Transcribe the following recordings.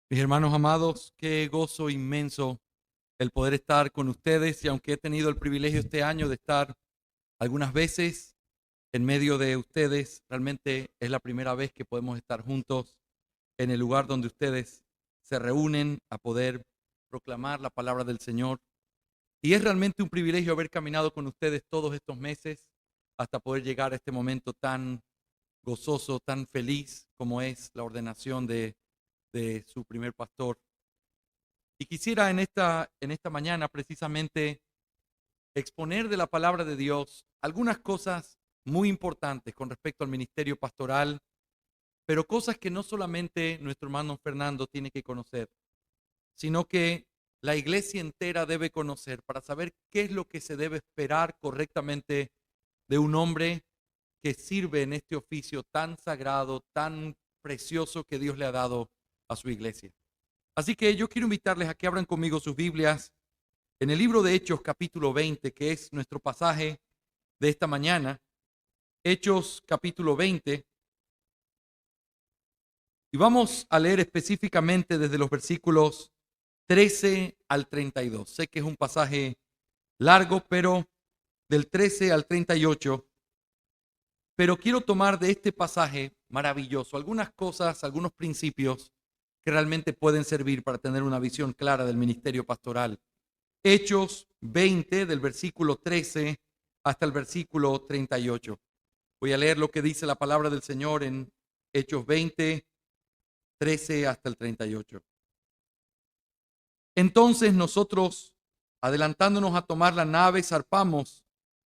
Mis hermanos amados, qué gozo inmenso el poder estar con ustedes y aunque he tenido el privilegio este año de estar algunas veces en medio de ustedes, realmente es la primera vez que podemos estar juntos en el lugar donde ustedes se reúnen a poder proclamar la palabra del Señor. Y es realmente un privilegio haber caminado con ustedes todos estos meses hasta poder llegar a este momento tan gozoso, tan feliz como es la ordenación de su primer pastor. Y quisiera en esta mañana precisamente exponer de la palabra de Dios algunas cosas muy importantes con respecto al ministerio pastoral, pero cosas que no solamente nuestro hermano Fernando tiene que conocer, sino que la iglesia entera debe conocer para saber qué es lo que se debe esperar correctamente de un hombre que sirve en este oficio tan sagrado, tan precioso que Dios le ha dado a su iglesia. Así que yo quiero invitarles a que abran conmigo sus Biblias en el libro de Hechos capítulo 20, que es nuestro pasaje de esta mañana. Hechos capítulo 20. Y vamos a leer específicamente desde los versículos 13 al 32. Sé que es un pasaje largo, pero del 13 al 38. Pero quiero tomar de este pasaje maravilloso algunas cosas, algunos principios que realmente pueden servir para tener una visión clara del ministerio pastoral. Hechos 20, del versículo 13 hasta el versículo 38. Voy a leer lo que dice la palabra del Señor en Hechos 20, 13 hasta el 38. Entonces nosotros, adelantándonos a tomar la nave, zarpamos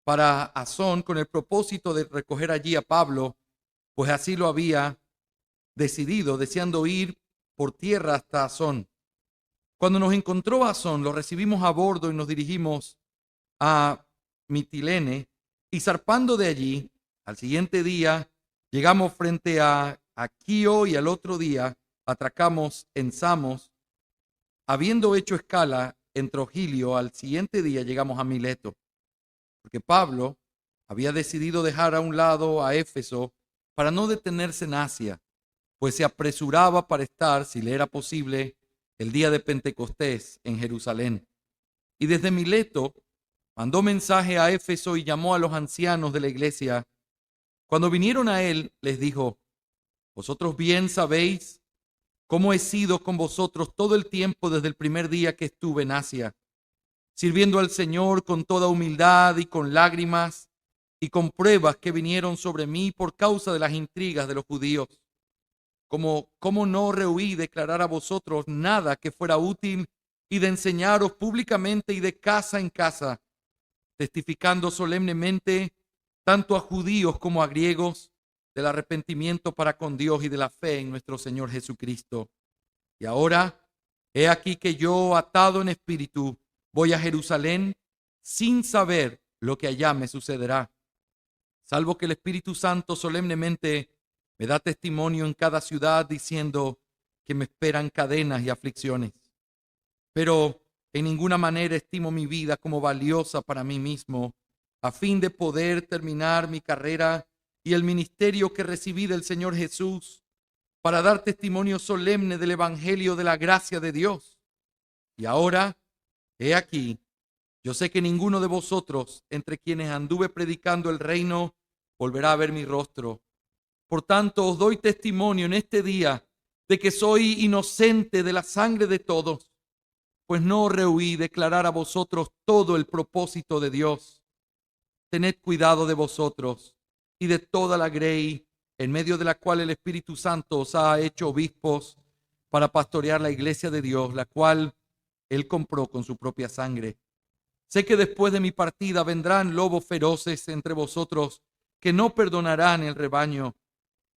para Asón con el propósito de recoger allí a Pablo, pues así lo había decidido, deseando ir por tierra hasta Asón. Cuando nos encontró Asón, lo recibimos a bordo y nos dirigimos a Mitilene, y zarpando de allí, al siguiente día, llegamos frente a Quío, y al otro día atracamos en Samos. Habiendo hecho escala en Trogilio, al siguiente día llegamos a Mileto, porque Pablo había decidido dejar a un lado a Éfeso para no detenerse en Asia, pues se apresuraba para estar, si le era posible, el día de Pentecostés en Jerusalén. Y desde Mileto mandó mensaje a Éfeso y llamó a los ancianos de la iglesia. Cuando vinieron a él, les dijo: vosotros bien sabéis cómo he sido con vosotros todo el tiempo desde el primer día que estuve en Asia, sirviendo al Señor con toda humildad y con lágrimas y con pruebas que vinieron sobre mí por causa de las intrigas de los judíos. Como no rehuí declarar a vosotros nada que fuera útil y de enseñaros públicamente y de casa en casa, testificando solemnemente tanto a judíos como a griegos del arrepentimiento para con Dios y de la fe en nuestro Señor Jesucristo. Y ahora, he aquí que yo, atado en espíritu, voy a Jerusalén sin saber lo que allá me sucederá, salvo que el Espíritu Santo solemnemente me da testimonio en cada ciudad diciendo que me esperan cadenas y aflicciones. Pero en ninguna manera estimo mi vida como valiosa para mí mismo, a fin de poder terminar mi carrera y el ministerio que recibí del Señor Jesús, para dar testimonio solemne del Evangelio de la gracia de Dios. Y ahora, he aquí, yo sé que ninguno de vosotros, entre quienes anduve predicando el reino, volverá a ver mi rostro. Por tanto, os doy testimonio en este día de que soy inocente de la sangre de todos, pues no rehuí declarar a vosotros todo el propósito de Dios. Tened cuidado de vosotros y de toda la grey en medio de la cual el Espíritu Santo os ha hecho obispos para pastorear la iglesia de Dios, la cual él compró con su propia sangre. Sé que después de mi partida vendrán lobos feroces entre vosotros que no perdonarán el rebaño,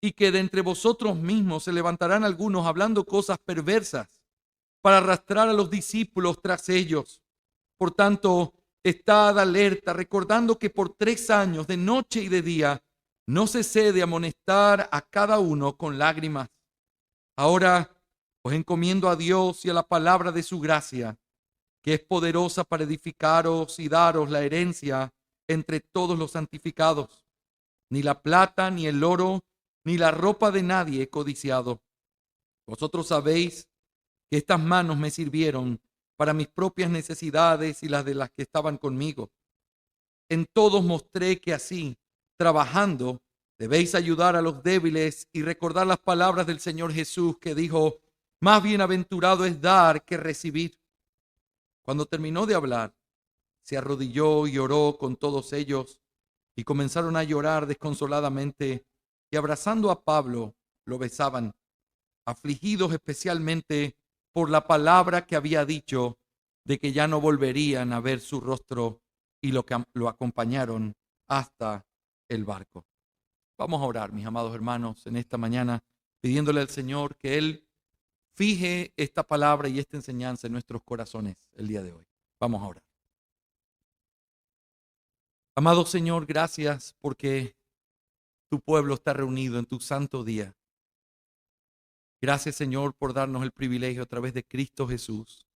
y que de entre vosotros mismos se levantarán algunos hablando cosas perversas para arrastrar a los discípulos tras ellos. Por tanto, estad alerta, recordando que por 3 años, de noche y de día, no cesé de amonestar a cada uno con lágrimas. Ahora os encomiendo a Dios y a la palabra de su gracia, que es poderosa para edificaros y daros la herencia entre todos los santificados. Ni la plata, ni el oro, ni la ropa de nadie he codiciado. Vosotros sabéis que estas manos me sirvieron para mis propias necesidades y las de las que estaban conmigo. En todos mostré que así, trabajando, debéis ayudar a los débiles y recordar las palabras del Señor Jesús que dijo: más bienaventurado es dar que recibir. Cuando terminó de hablar, se arrodilló y oró con todos ellos, y comenzaron a llorar desconsoladamente, y abrazando a Pablo, lo besaban, afligidos especialmente por la palabra que había dicho de que ya no volverían a ver su rostro, y lo acompañaron hasta el barco. Vamos a orar, mis amados hermanos, en esta mañana, pidiéndole al Señor que Él fije esta palabra y esta enseñanza en nuestros corazones el día de hoy. Vamos a orar. Amado Señor, gracias porque tu pueblo está reunido en tu santo día. Gracias, Señor, por darnos el privilegio a través de Cristo Jesús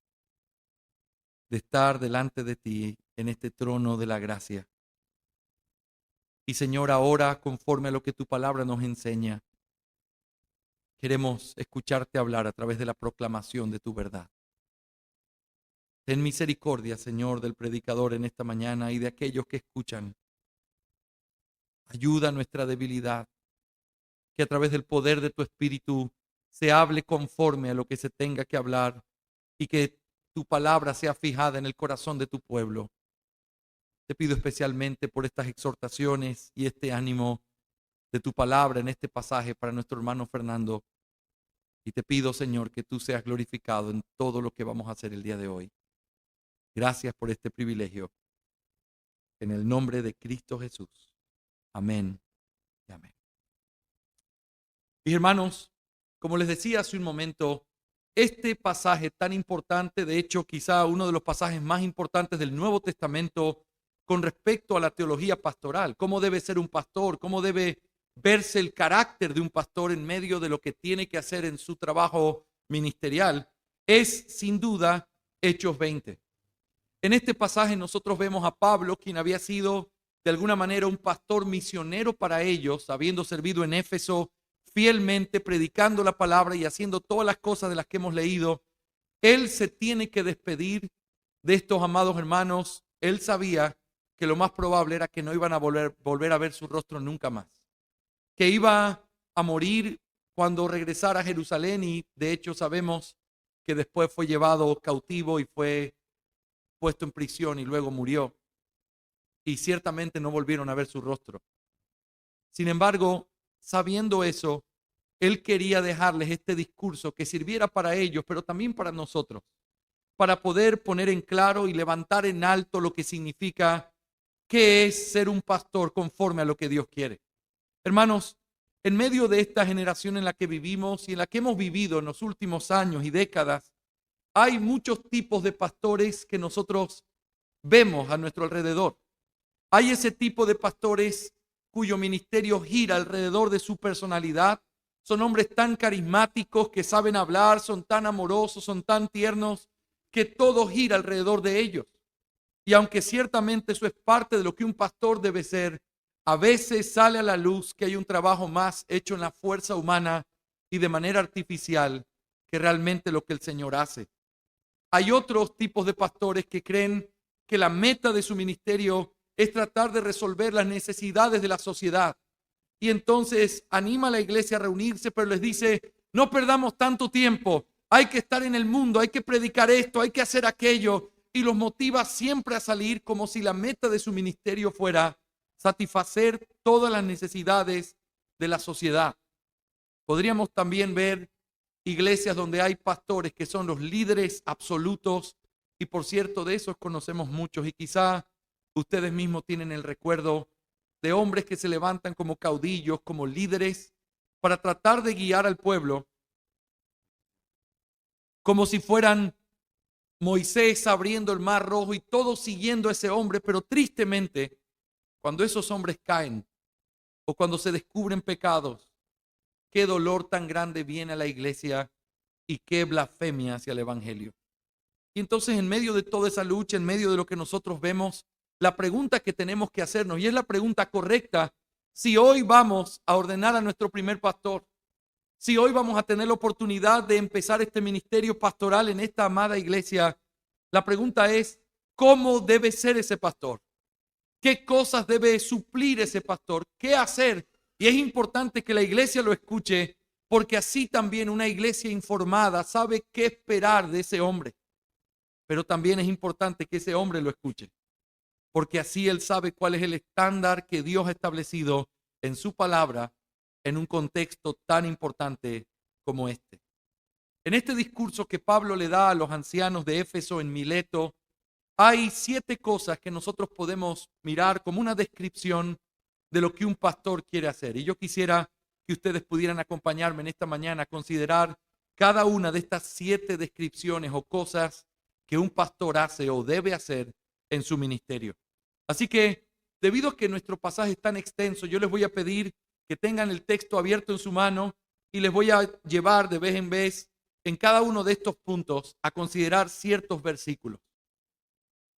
de estar delante de ti en este trono de la gracia. Y Señor, ahora, conforme a lo que tu palabra nos enseña, queremos escucharte hablar a través de la proclamación de tu verdad. Ten misericordia, Señor, del predicador en esta mañana y de aquellos que escuchan. Ayuda a nuestra debilidad, que a través del poder de tu Espíritu se hable conforme a lo que se tenga que hablar y que tu palabra sea fijada en el corazón de tu pueblo. Te pido especialmente por estas exhortaciones y este ánimo de tu palabra en este pasaje para nuestro hermano Fernando. Y te pido, Señor, que tú seas glorificado en todo lo que vamos a hacer el día de hoy. Gracias por este privilegio. En el nombre de Cristo Jesús. Amén y amén. Mis hermanos, como les decía hace un momento, este pasaje tan importante, de hecho quizá uno de los pasajes más importantes del Nuevo Testamento con respecto a la teología pastoral, cómo debe ser un pastor, cómo debe verse el carácter de un pastor en medio de lo que tiene que hacer en su trabajo ministerial, es sin duda Hechos 20. En este pasaje nosotros vemos a Pablo, quien había sido de alguna manera un pastor misionero para ellos, habiendo servido en Éfeso fielmente, predicando la palabra y haciendo todas las cosas de las que hemos leído. Él se tiene que despedir de estos amados hermanos. Él sabía que lo más probable era que no iban a volver a ver su rostro nunca más, que iba a morir cuando regresara a Jerusalén, y de hecho sabemos que después fue llevado cautivo y fue puesto en prisión y luego murió, y ciertamente no volvieron a ver su rostro. Sin embargo, sabiendo eso, él quería dejarles este discurso que sirviera para ellos, pero también para nosotros, para poder poner en claro y levantar en alto lo que significa qué es ser un pastor conforme a lo que Dios quiere. Hermanos, en medio de esta generación en la que vivimos y en la que hemos vivido en los últimos años y décadas, hay muchos tipos de pastores que nosotros vemos a nuestro alrededor. Hay ese tipo de pastores cuyo ministerio gira alrededor de su personalidad. Son hombres tan carismáticos que saben hablar, son tan amorosos, son tan tiernos, que todo gira alrededor de ellos. Y aunque ciertamente eso es parte de lo que un pastor debe ser, a veces sale a la luz que hay un trabajo más hecho en la fuerza humana y de manera artificial que realmente lo que el Señor hace. Hay otros tipos de pastores que creen que la meta de su ministerio es tratar de resolver las necesidades de la sociedad. Y entonces anima a la iglesia a reunirse, pero les dice: no perdamos tanto tiempo, hay que estar en el mundo, hay que predicar esto, hay que hacer aquello. Y los motiva siempre a salir como si la meta de su ministerio fuera satisfacer todas las necesidades de la sociedad. Podríamos también ver iglesias donde hay pastores que son los líderes absolutos, y por cierto, de esos conocemos muchos, y quizá ustedes mismos tienen el recuerdo de hombres que se levantan como caudillos, como líderes, para tratar de guiar al pueblo, como si fueran Moisés abriendo el mar rojo y todos siguiendo a ese hombre. Pero tristemente, cuando esos hombres caen o cuando se descubren pecados, qué dolor tan grande viene a la iglesia y qué blasfemia hacia el evangelio. Y entonces, en medio de toda esa lucha, en medio de lo que nosotros vemos, la pregunta que tenemos que hacernos, y es la pregunta correcta: si hoy vamos a ordenar a nuestro primer pastor, si hoy vamos a tener la oportunidad de empezar este ministerio pastoral en esta amada iglesia, la pregunta es, ¿cómo debe ser ese pastor? ¿Qué cosas debe suplir ese pastor? ¿Qué hacer? Y es importante que la iglesia lo escuche, porque así también una iglesia informada sabe qué esperar de ese hombre. Pero también es importante que ese hombre lo escuche, porque así él sabe cuál es el estándar que Dios ha establecido en su palabra en un contexto tan importante como este. En este discurso que Pablo le da a los ancianos de Éfeso en Mileto, hay 7 cosas que nosotros podemos mirar como una descripción de lo que un pastor quiere hacer. Y yo quisiera que ustedes pudieran acompañarme en esta mañana a considerar cada una de estas 7 descripciones o cosas que un pastor hace o debe hacer en su ministerio. Así que, debido a que nuestro pasaje es tan extenso, yo les voy a pedir que tengan el texto abierto en su mano y les voy a llevar de vez en vez en cada uno de estos puntos a considerar ciertos versículos.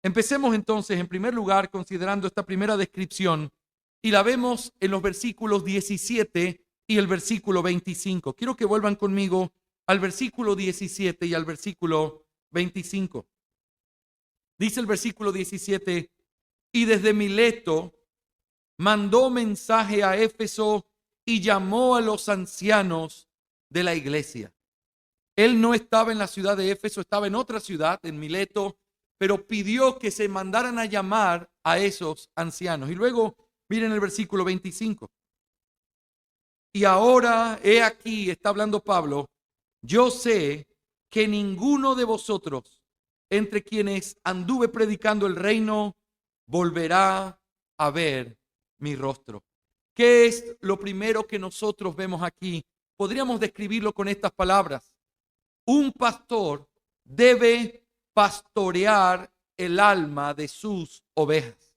Empecemos entonces, en primer lugar, considerando esta primera descripción y la vemos en los versículos 17 y el versículo 25. Quiero que vuelvan conmigo al versículo 17 y al versículo 25. Dice el versículo 17, y desde Mileto mandó mensaje a Éfeso y llamó a los ancianos de la iglesia. Él no estaba en la ciudad de Éfeso, estaba en otra ciudad, en Mileto, pero pidió que se mandaran a llamar a esos ancianos. Y luego, miren el versículo 25. Y ahora, he aquí, está hablando Pablo, yo sé que ninguno de vosotros, entre quienes anduve predicando el reino, volverá a ver mi rostro. ¿Qué es lo primero que nosotros vemos aquí? Podríamos describirlo con estas palabras. Un pastor debe pastorear el alma de sus ovejas.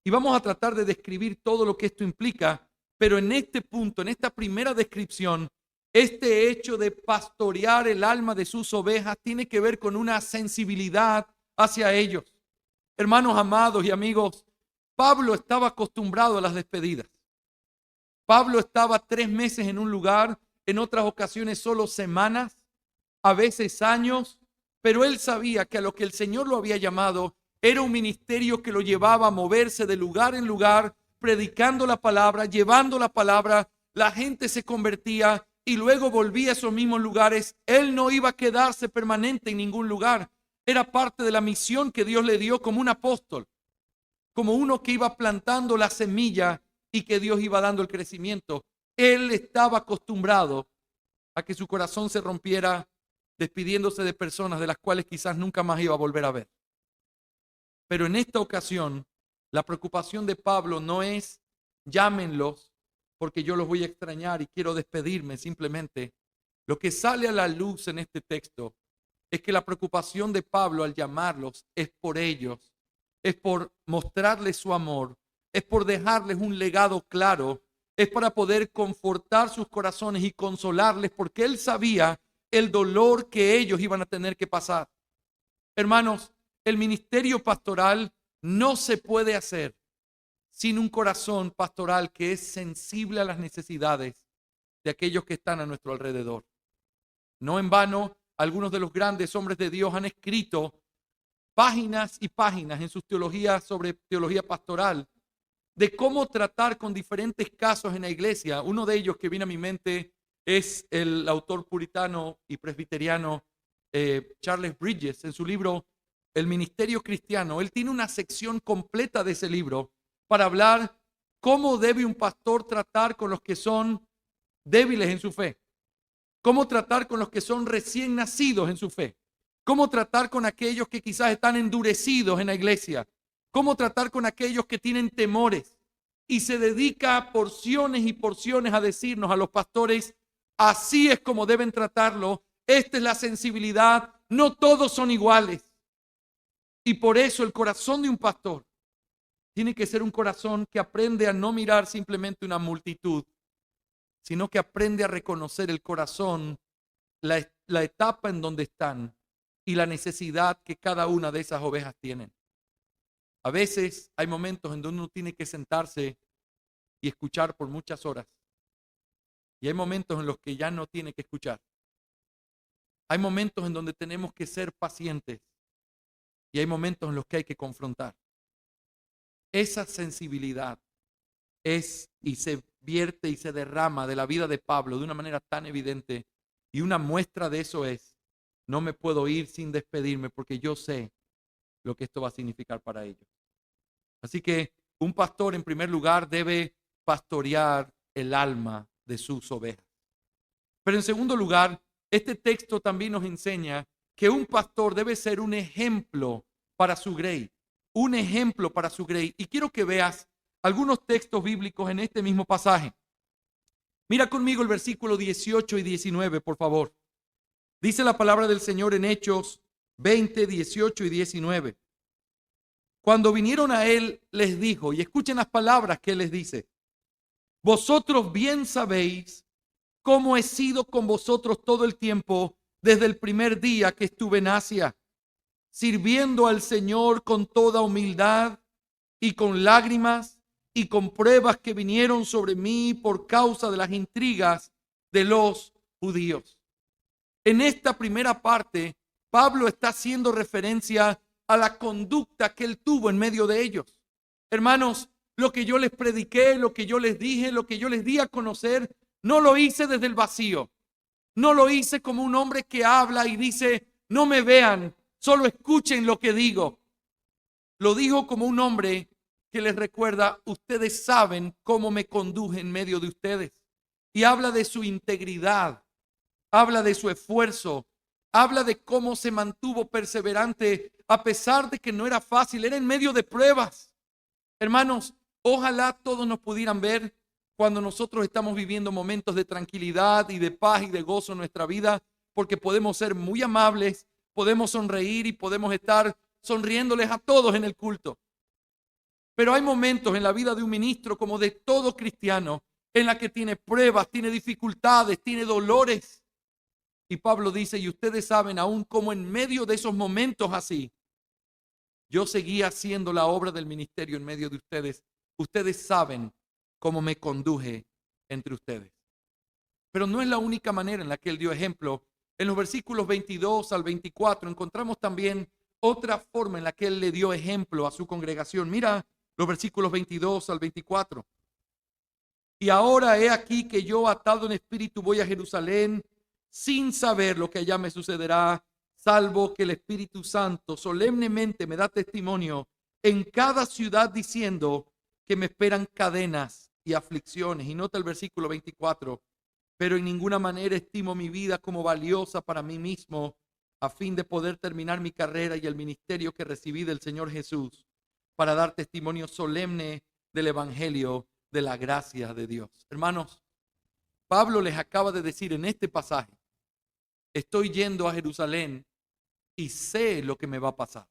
Y vamos a tratar de describir todo lo que esto implica, pero en este punto, en esta primera descripción, este hecho de pastorear el alma de sus ovejas tiene que ver con una sensibilidad hacia ellos. Hermanos amados y amigos, Pablo estaba acostumbrado a las despedidas. Pablo estaba 3 meses en un lugar, en otras ocasiones solo semanas, a veces años, pero él sabía que a lo que el Señor lo había llamado era un ministerio que lo llevaba a moverse de lugar en lugar, predicando la palabra, llevando la palabra, la gente se convertía y luego volvía a esos mismos lugares. Él no iba a quedarse permanente en ningún lugar. Era parte de la misión que Dios le dio como un apóstol, como uno que iba plantando la semilla y que Dios iba dando el crecimiento. Él estaba acostumbrado a que su corazón se rompiera despidiéndose de personas de las cuales quizás nunca más iba a volver a ver. Pero en esta ocasión, la preocupación de Pablo no es llámenlos porque yo los voy a extrañar y quiero despedirme. Simplemente lo que sale a la luz en este texto es que la preocupación de Pablo al llamarlos es por ellos, es por mostrarles su amor, es por dejarles un legado claro, es para poder confortar sus corazones y consolarles, porque él sabía el dolor que ellos iban a tener que pasar. Hermanos, el ministerio pastoral no se puede hacer sin un corazón pastoral que es sensible a las necesidades de aquellos que están a nuestro alrededor. No en vano, algunos de los grandes hombres de Dios han escrito páginas y páginas en sus teologías sobre teología pastoral, de cómo tratar con diferentes casos en la iglesia. Uno de ellos que viene a mi mente es el autor puritano y presbiteriano Charles Bridges. En su libro El Ministerio Cristiano, él tiene una sección completa de ese libro para hablar cómo debe un pastor tratar con los que son débiles en su fe, cómo tratar con los que son recién nacidos en su fe, cómo tratar con aquellos que quizás están endurecidos en la iglesia, cómo tratar con aquellos que tienen temores. Y se dedica porciones y porciones a decirnos a los pastores, así es como deben tratarlo, esta es la sensibilidad, no todos son iguales. Y por eso el corazón de un pastor tiene que ser un corazón que aprende a no mirar simplemente una multitud, sino que aprende a reconocer el corazón, la etapa en donde están y la necesidad que cada una de esas ovejas tienen. A veces hay momentos en donde uno tiene que sentarse y escuchar por muchas horas. Y hay momentos en los que ya no tiene que escuchar. Hay momentos en donde tenemos que ser pacientes. Y hay momentos en los que hay que confrontar. Esa sensibilidad es y se vierte y se derrama de la vida de Pablo de una manera tan evidente. Y una muestra de eso es, no me puedo ir sin despedirme porque yo sé lo que esto va a significar para ellos. Así que un pastor en primer lugar debe pastorear el alma de sus ovejas. Pero en segundo lugar, este texto también nos enseña que un pastor debe ser un ejemplo para su grey. Un ejemplo para su grey. Y quiero que veas algunos textos bíblicos en este mismo pasaje. Mira conmigo el versículo 18 y 19, por favor. Dice la palabra del Señor en Hechos 20, 18 y 19. Cuando vinieron a él, les dijo, y escuchen las palabras que él les dice: vosotros bien sabéis cómo he sido con vosotros todo el tiempo desde el primer día que estuve en Asia, sirviendo al Señor con toda humildad y con lágrimas y con pruebas que vinieron sobre mí por causa de las intrigas de los judíos. En esta primera parte, Pablo está haciendo referencia a la conducta que él tuvo en medio de ellos. Hermanos, lo que yo les prediqué, lo que yo les dije, lo que yo les di a conocer, no lo hice desde el vacío. No lo hice como un hombre que habla y dice, no me vean, solo escuchen lo que digo. Lo dijo como un hombre que les recuerda, ustedes saben cómo me conduje en medio de ustedes. Y habla de su integridad, habla de su esfuerzo, habla de cómo se mantuvo perseverante a pesar de que no era fácil, era en medio de pruebas. Hermanos, ojalá todos nos pudieran ver cuando nosotros estamos viviendo momentos de tranquilidad y de paz y de gozo en nuestra vida, porque podemos ser muy amables, podemos sonreír y podemos estar sonriéndoles a todos en el culto. Pero hay momentos en la vida de un ministro, como de todo cristiano, en la que tiene pruebas, tiene dificultades, tiene dolores. Y Pablo dice, y ustedes saben aún cómo en medio de esos momentos así, yo seguía haciendo la obra del ministerio en medio de ustedes. Ustedes saben cómo me conduje entre ustedes. Pero no es la única manera en la que él dio ejemplo. En los versículos 22 al 24 encontramos también otra forma en la que él le dio ejemplo a su congregación. Mira los versículos 22 al 24. Y ahora he aquí que yo, atado en espíritu, voy a Jerusalén sin saber lo que allá me sucederá, salvo que el Espíritu Santo solemnemente me da testimonio en cada ciudad diciendo que me esperan cadenas y aflicciones. Y nota el versículo 24. Pero en ninguna manera estimo mi vida como valiosa para mí mismo, a fin de poder terminar mi carrera y el ministerio que recibí del Señor Jesús, para dar testimonio solemne del Evangelio de la gracia de Dios. Hermanos, Pablo les acaba de decir en este pasaje, estoy yendo a Jerusalén y sé lo que me va a pasar.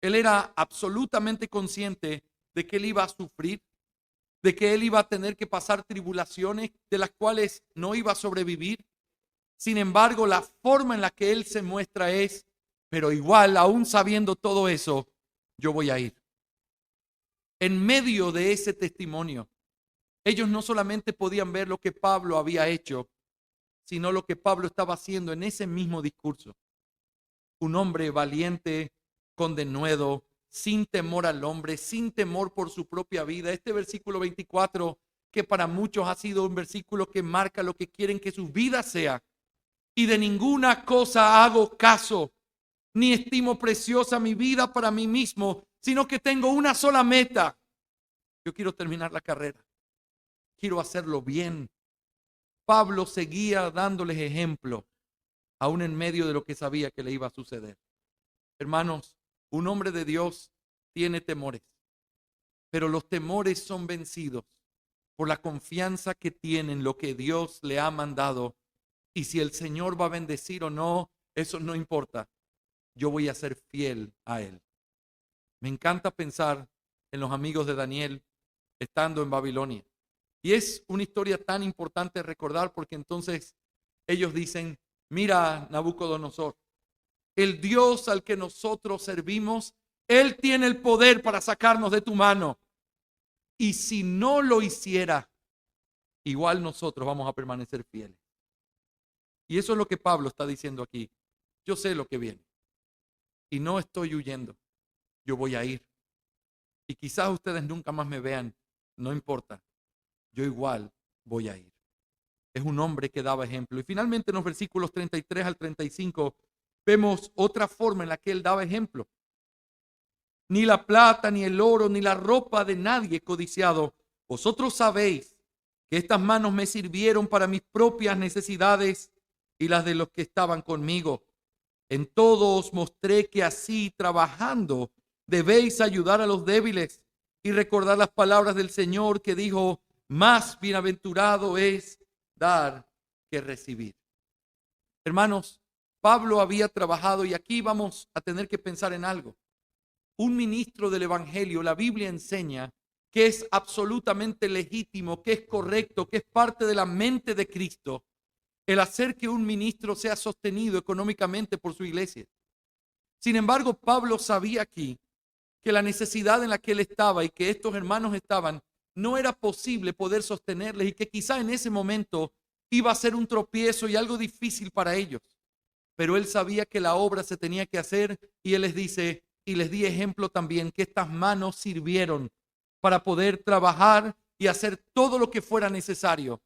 Él era absolutamente consciente de que él iba a sufrir, de que él iba a tener que pasar tribulaciones de las cuales no iba a sobrevivir. Sin embargo, la forma en la que él se muestra es, pero igual, aún sabiendo todo eso, yo voy a ir. En medio de ese testimonio, ellos no solamente podían ver lo que Pablo había hecho, sino lo que Pablo estaba haciendo en ese mismo discurso. Un hombre valiente, con denuedo, sin temor al hombre, sin temor por su propia vida. Este versículo 24, que para muchos ha sido un versículo que marca lo que quieren que su vida sea. Y de ninguna cosa hago caso, ni estimo preciosa mi vida para mí mismo, sino que tengo una sola meta. Yo quiero terminar la carrera. Quiero hacerlo bien. Pablo seguía dándoles ejemplo, aún en medio de lo que sabía que le iba a suceder. Hermanos, un hombre de Dios tiene temores, pero los temores son vencidos por la confianza que tiene en lo que Dios le ha mandado. Y si el Señor va a bendecir o no, eso no importa. Yo voy a ser fiel a Él. Me encanta pensar en los amigos de Daniel estando en Babilonia. Y es una historia tan importante recordar porque entonces ellos dicen, mira, Nabucodonosor, el Dios al que nosotros servimos, Él tiene el poder para sacarnos de tu mano. Y si no lo hiciera, igual nosotros vamos a permanecer fieles. Y eso es lo que Pablo está diciendo aquí. Yo sé lo que viene y no estoy huyendo. Yo voy a ir. Y quizás ustedes nunca más me vean, no importa. Yo igual voy a ir. Es un hombre que daba ejemplo. Y finalmente en los versículos 33 al 35 vemos otra forma en la que él daba ejemplo. Ni la plata, ni el oro, ni la ropa de nadie codiciado. Vosotros sabéis que estas manos me sirvieron para mis propias necesidades y las de los que estaban conmigo. En todo os mostré que así, trabajando, debéis ayudar a los débiles y recordar las palabras del Señor que dijo, más bienaventurado es dar que recibir. Hermanos, Pablo había trabajado y aquí vamos a tener que pensar en algo. Un ministro del Evangelio, la Biblia enseña que es absolutamente legítimo, que es correcto, que es parte de la mente de Cristo, el hacer que un ministro sea sostenido económicamente por su iglesia. Sin embargo, Pablo sabía aquí que la necesidad en la que él estaba y que estos hermanos estaban, no era posible poder sostenerles y que quizá en ese momento iba a ser un tropiezo y algo difícil para ellos. Pero él sabía que la obra se tenía que hacer y él les dice, y les di ejemplo también, que estas manos sirvieron para poder trabajar y hacer todo lo que fuera necesario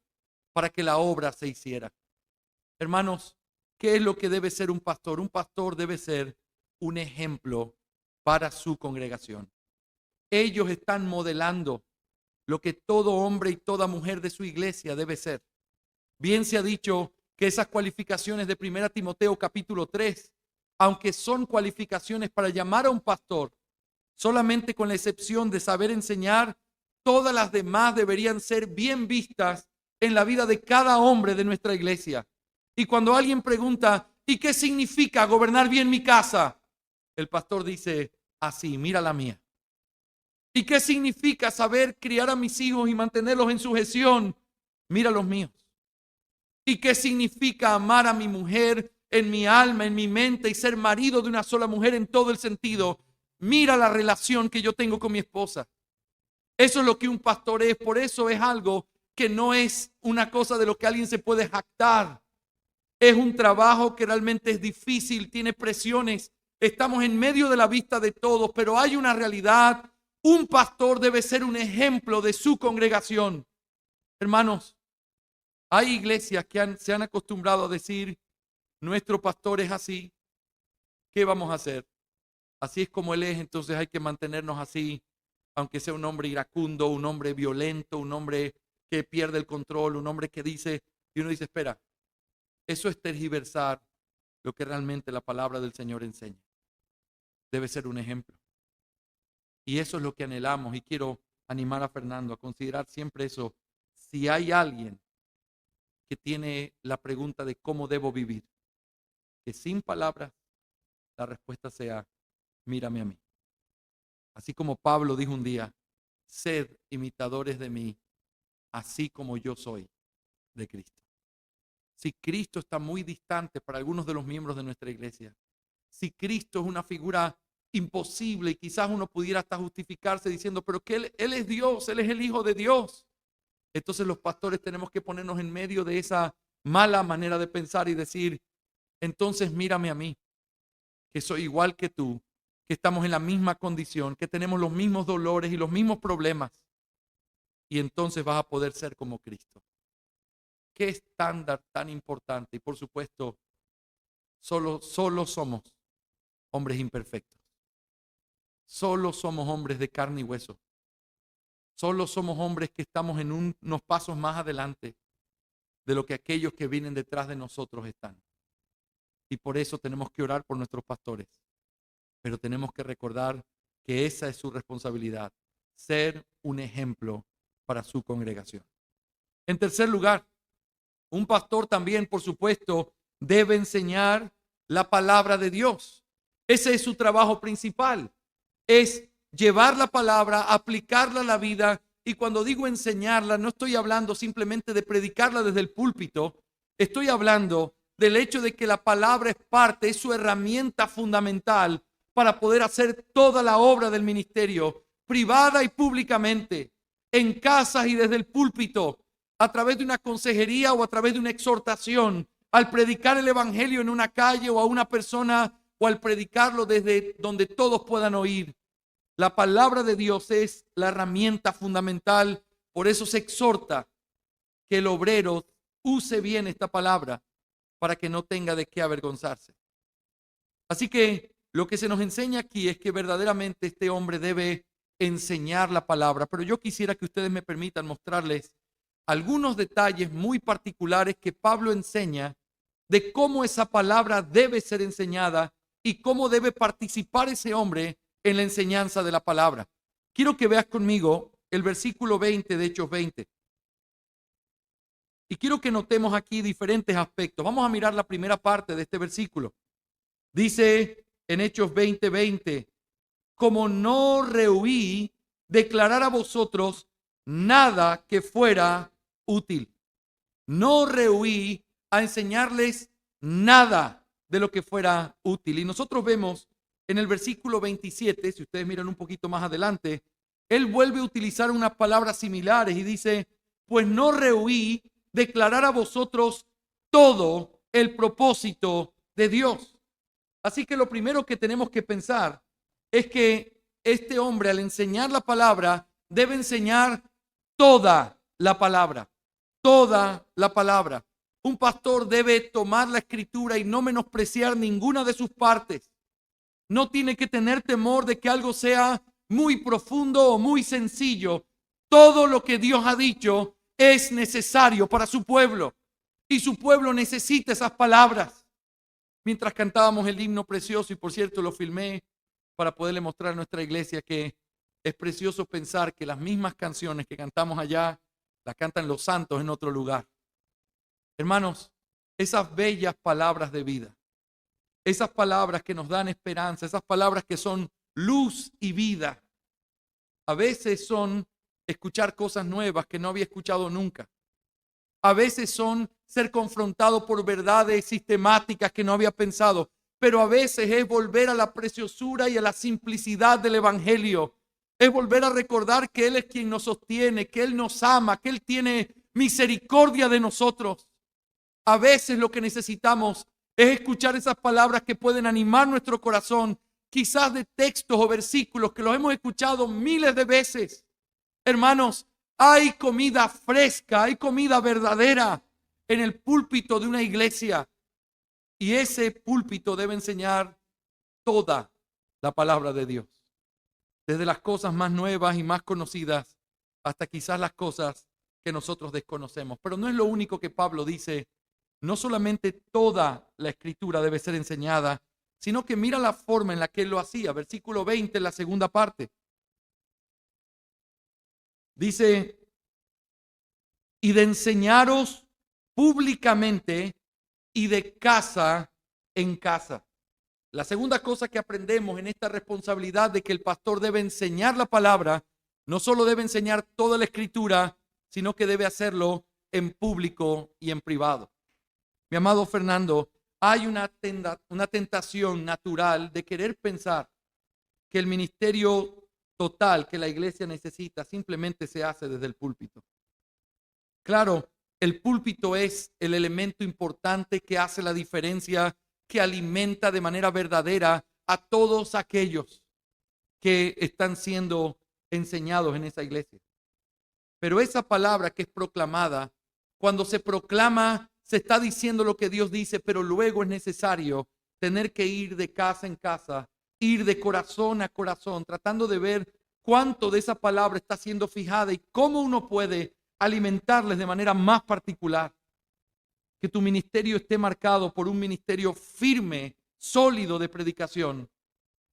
para que la obra se hiciera. Hermanos, ¿qué es lo que debe ser un pastor? Un pastor debe ser un ejemplo para su congregación. Ellos están modelando lo que todo hombre y toda mujer de su iglesia debe ser. Bien se ha dicho que esas cualificaciones de 1 Timoteo capítulo 3, aunque son cualificaciones para llamar a un pastor, solamente con la excepción de saber enseñar, todas las demás deberían ser bien vistas en la vida de cada hombre de nuestra iglesia. Y cuando alguien pregunta, ¿y qué significa gobernar bien mi casa? El pastor dice, así, mira la mía. ¿Y qué significa saber criar a mis hijos y mantenerlos en sujeción? Mira los míos. ¿Y qué significa amar a mi mujer en mi alma, en mi mente y ser marido de una sola mujer en todo el sentido? Mira la relación que yo tengo con mi esposa. Eso es lo que un pastor es. Por eso es algo que no es una cosa de lo que alguien se puede jactar. Es un trabajo que realmente es difícil, tiene presiones. Estamos en medio de la vista de todos, pero hay una realidad. Un pastor debe ser un ejemplo de su congregación. Hermanos, hay iglesias que se han acostumbrado a decir, nuestro pastor es así, ¿qué vamos a hacer? Así es como él es, entonces hay que mantenernos así, aunque sea un hombre iracundo, un hombre violento, un hombre que pierde el control, un hombre que dice, y uno dice, espera, eso es tergiversar lo que realmente la palabra del Señor enseña. Debe ser un ejemplo. Y eso es lo que anhelamos y quiero animar a Fernando a considerar siempre eso. Si hay alguien que tiene la pregunta de cómo debo vivir, que sin palabras la respuesta sea, mírame a mí. Así como Pablo dijo un día, sed imitadores de mí, así como yo soy de Cristo. Si Cristo está muy distante para algunos de los miembros de nuestra iglesia, si Cristo es una figura imposible y quizás uno pudiera hasta justificarse diciendo, pero que él es Dios, Él es el Hijo de Dios. Entonces los pastores tenemos que ponernos en medio de esa mala manera de pensar y decir, entonces mírame a mí, que soy igual que tú, que estamos en la misma condición, que tenemos los mismos dolores y los mismos problemas. Y entonces vas a poder ser como Cristo. Qué estándar tan importante. Y por supuesto, solo somos hombres imperfectos. Solo somos hombres de carne y hueso. Solo somos hombres que estamos en unos pasos más adelante de lo que aquellos que vienen detrás de nosotros están. Y por eso tenemos que orar por nuestros pastores. Pero tenemos que recordar que esa es su responsabilidad, ser un ejemplo para su congregación. En tercer lugar, un pastor también, por supuesto, debe enseñar la palabra de Dios. Ese es su trabajo principal. Es llevar la palabra, aplicarla a la vida. Y cuando digo enseñarla, no estoy hablando simplemente de predicarla desde el púlpito. Estoy hablando del hecho de que la palabra es parte, es su herramienta fundamental para poder hacer toda la obra del ministerio, privada y públicamente, en casas y desde el púlpito. a través de una consejería o a través de una exhortación, al predicar el evangelio en una calle o a una persona o al predicarlo desde donde todos puedan oír. La palabra de Dios es la herramienta fundamental. Por eso se exhorta que el obrero use bien esta palabra para que no tenga de qué avergonzarse. Así que lo que se nos enseña aquí es que verdaderamente este hombre debe enseñar la palabra. Pero yo quisiera que ustedes me permitan mostrarles algunos detalles muy particulares que Pablo enseña de cómo esa palabra debe ser enseñada y cómo debe participar ese hombre en la enseñanza de la palabra. Quiero que veas conmigo el versículo 20 de Hechos 20. Y quiero que notemos aquí diferentes aspectos. Vamos a mirar la primera parte de este versículo. Dice en Hechos 20:20, como no rehuí declarar a vosotros nada que fuera útil. No rehuí a enseñarles nada de lo que fuera útil. Y nosotros vemos en el versículo 27, si ustedes miran un poquito más adelante, él vuelve a utilizar unas palabras similares y dice, pues no rehuí declarar a vosotros todo el propósito de Dios. Así que lo primero que tenemos que pensar es que este hombre, al enseñar la palabra, debe enseñar toda la palabra. Toda la palabra. Un pastor debe tomar la escritura y no menospreciar ninguna de sus partes. No tiene que tener temor de que algo sea muy profundo o muy sencillo. Todo lo que Dios ha dicho es necesario para su pueblo. Y su pueblo necesita esas palabras. Mientras cantábamos el himno precioso, y por cierto lo filmé para poderle mostrar a nuestra iglesia que es precioso pensar que las mismas canciones que cantamos allá, las cantan los santos en otro lugar. Hermanos, esas bellas palabras de vida, esas palabras que nos dan esperanza, esas palabras que son luz y vida, a veces son escuchar cosas nuevas que no había escuchado nunca. A veces son ser confrontado por verdades sistemáticas que no había pensado, pero a veces es volver a la preciosura y a la simplicidad del evangelio. Es volver a recordar que Él es quien nos sostiene, que Él nos ama, que Él tiene misericordia de nosotros. A veces lo que necesitamos es escuchar esas palabras que pueden animar nuestro corazón, quizás de textos o versículos que los hemos escuchado miles de veces. Hermanos, hay comida fresca, hay comida verdadera en el púlpito de una iglesia. Y ese púlpito debe enseñar toda la palabra de Dios. Desde las cosas más nuevas y más conocidas hasta quizás las cosas que nosotros desconocemos. Pero no es lo único que Pablo dice. No solamente toda la escritura debe ser enseñada, sino que mira la forma en la que él lo hacía. Versículo 20, la segunda parte. Dice, y de enseñaros públicamente y de casa en casa. La segunda cosa que aprendemos en esta responsabilidad de que el pastor debe enseñar la palabra, no solo debe enseñar toda la escritura, sino que debe hacerlo en público y en privado. Mi amado Fernando, hay una tentación natural de querer pensar que el ministerio total que la iglesia necesita simplemente se hace desde el púlpito. Claro, el púlpito es el elemento importante que hace la diferencia, que alimenta de manera verdadera a todos aquellos que están siendo enseñados en esa iglesia. Pero esa palabra que es proclamada, cuando se proclama, se está diciendo lo que Dios dice, pero luego es necesario tener que ir de casa en casa, ir de corazón a corazón, tratando de ver cuánto de esa palabra está siendo fijada y cómo uno puede alimentarles de manera más particular. Que tu ministerio esté marcado por un ministerio firme, sólido de predicación,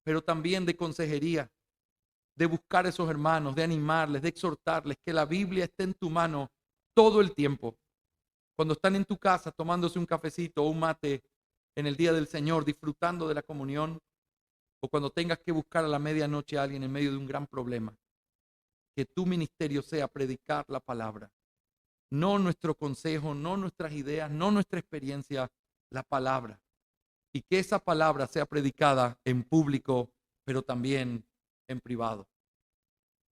pero también de consejería, de buscar a esos hermanos, de animarles, de exhortarles, que la Biblia esté en tu mano todo el tiempo. Cuando están en tu casa tomándose un cafecito o un mate en el día del Señor, disfrutando de la comunión, o cuando tengas que buscar a la medianoche a alguien en medio de un gran problema, que tu ministerio sea predicar la palabra. No nuestro consejo, no nuestras ideas, no nuestra experiencia, la palabra. Y que esa palabra sea predicada en público, pero también en privado.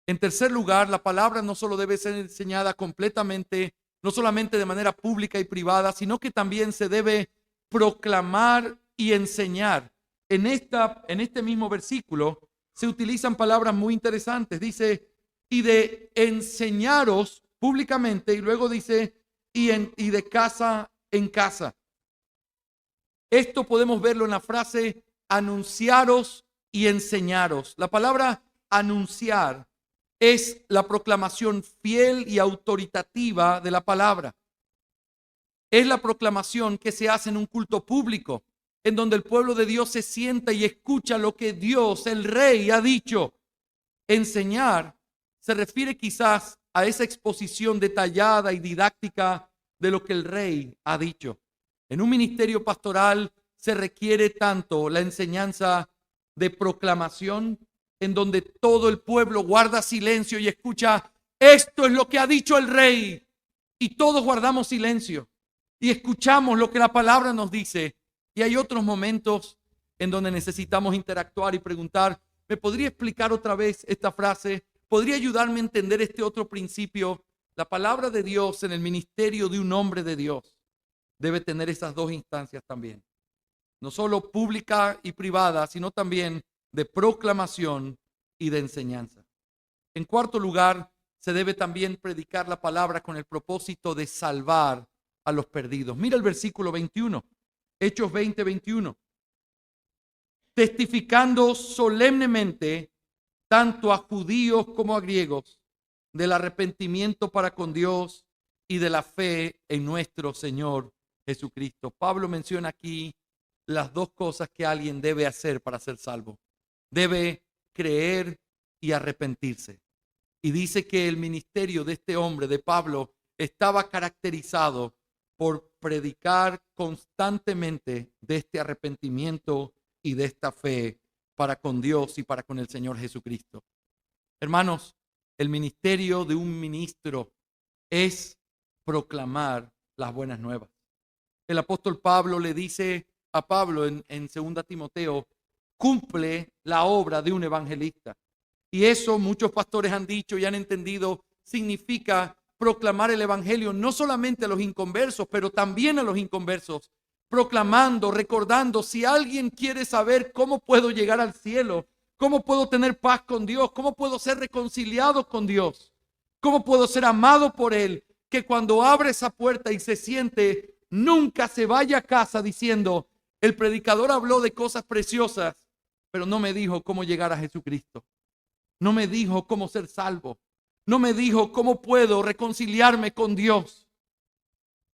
En tercer lugar, la palabra no solo debe ser enseñada completamente no solamente de manera pública y privada, sino que también se debe proclamar y enseñar. En este mismo versículo se utilizan palabras muy interesantes. Dice, y de enseñaros públicamente, y luego dice, y de casa en casa. Esto podemos verlo en la frase anunciaros y enseñaros. La palabra anunciar es la proclamación fiel y autoritativa de la palabra. Es la proclamación que se hace en un culto público, en donde el pueblo de Dios se sienta y escucha lo que Dios, el Rey, ha dicho. Enseñar se refiere quizás a esa exposición detallada y didáctica de lo que el Rey ha dicho. En un ministerio pastoral se requiere tanto la enseñanza de proclamación, en donde todo el pueblo guarda silencio y escucha, esto es lo que ha dicho el Rey. Y todos guardamos silencio y escuchamos lo que la palabra nos dice. Y hay otros momentos en donde necesitamos interactuar y preguntar, ¿me podría explicar otra vez esta frase? ¿Podría ayudarme a entender este otro principio? La palabra de Dios en el ministerio de un hombre de Dios debe tener esas dos instancias también. No solo pública y privada, sino también de proclamación y de enseñanza. En cuarto lugar, se debe también predicar la palabra con el propósito de salvar a los perdidos. Mira el versículo 21, Hechos 20, 21. Testificando solemnemente tanto a judíos como a griegos del arrepentimiento para con Dios y de la fe en nuestro Señor Jesucristo. Pablo menciona aquí las dos cosas que alguien debe hacer para ser salvo. Debe creer y arrepentirse. Y dice que el ministerio de este hombre, de Pablo, estaba caracterizado por predicar constantemente de este arrepentimiento y de esta fe para con Dios y para con el Señor Jesucristo. Hermanos, el ministerio de un ministro es proclamar las buenas nuevas. El apóstol Pablo le dice a Pablo en 2 Timoteo, cumple la obra de un evangelista. Y eso muchos pastores han dicho y han entendido, significa proclamar el evangelio no solamente a los inconversos, pero también a los inconversos, proclamando, recordando, si alguien quiere saber cómo puedo llegar al cielo, cómo puedo tener paz con Dios, cómo puedo ser reconciliado con Dios, cómo puedo ser amado por Él, que cuando abre esa puerta y se siente, nunca se vaya a casa diciendo, el predicador habló de cosas preciosas, pero no me dijo cómo llegar a Jesucristo. No me dijo cómo ser salvo. No me dijo cómo puedo reconciliarme con Dios.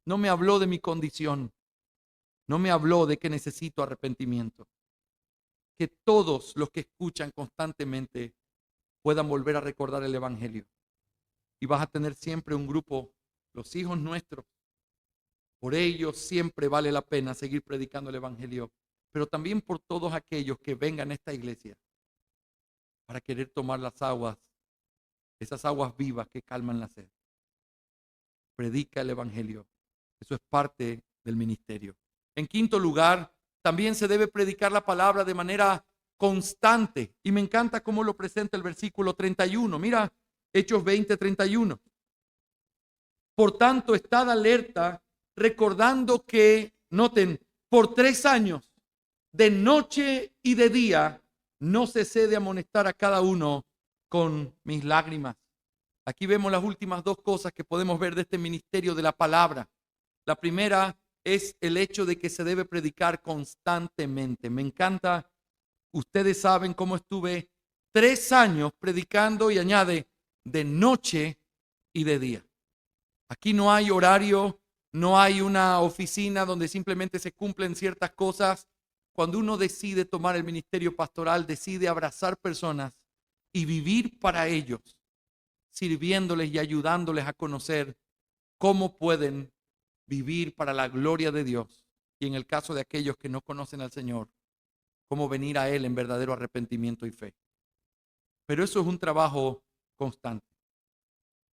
No me habló de mi condición. No me habló de que necesito arrepentimiento. Que todos los que escuchan constantemente puedan volver a recordar el evangelio. Y vas a tener siempre un grupo, los hijos nuestros. Por ellos siempre vale la pena seguir predicando el evangelio, pero también por todos aquellos que vengan a esta iglesia para querer tomar las aguas, esas aguas vivas que calman la sed. Predica el evangelio. Eso es parte del ministerio. En quinto lugar, también se debe predicar la palabra de manera constante. Y me encanta cómo lo presenta el versículo 31. Mira, Hechos 20, 31. Por tanto, estad alerta, recordando que, noten, por 3 años, de noche y de día, no cesé de amonestar a cada uno con mis lágrimas. Aquí vemos las últimas dos cosas que podemos ver de este ministerio de la palabra. La primera es el hecho de que se debe predicar constantemente. Me encanta, ustedes saben cómo estuve 3 años predicando y añade de noche y de día. Aquí no hay horario, no hay una oficina donde simplemente se cumplen ciertas cosas. Cuando uno decide tomar el ministerio pastoral, decide abrazar personas y vivir para ellos, sirviéndoles y ayudándoles a conocer cómo pueden vivir para la gloria de Dios. Y en el caso de aquellos que no conocen al Señor, cómo venir a Él en verdadero arrepentimiento y fe. Pero eso es un trabajo constante.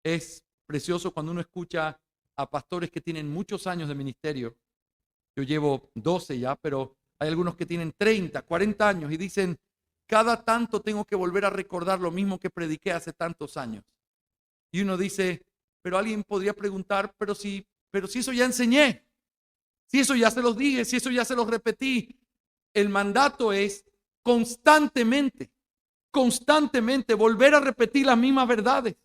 Es precioso cuando uno escucha a pastores que tienen muchos años de ministerio. Yo llevo 12 ya, pero hay algunos que tienen 30, 40 años y dicen, cada tanto tengo que volver a recordar lo mismo que prediqué hace tantos años. Y uno dice, Pero alguien podría preguntar, pero si eso ya enseñé, si eso ya se los dije, si eso ya se los repetí. El mandato es constantemente, constantemente volver a repetir las mismas verdades,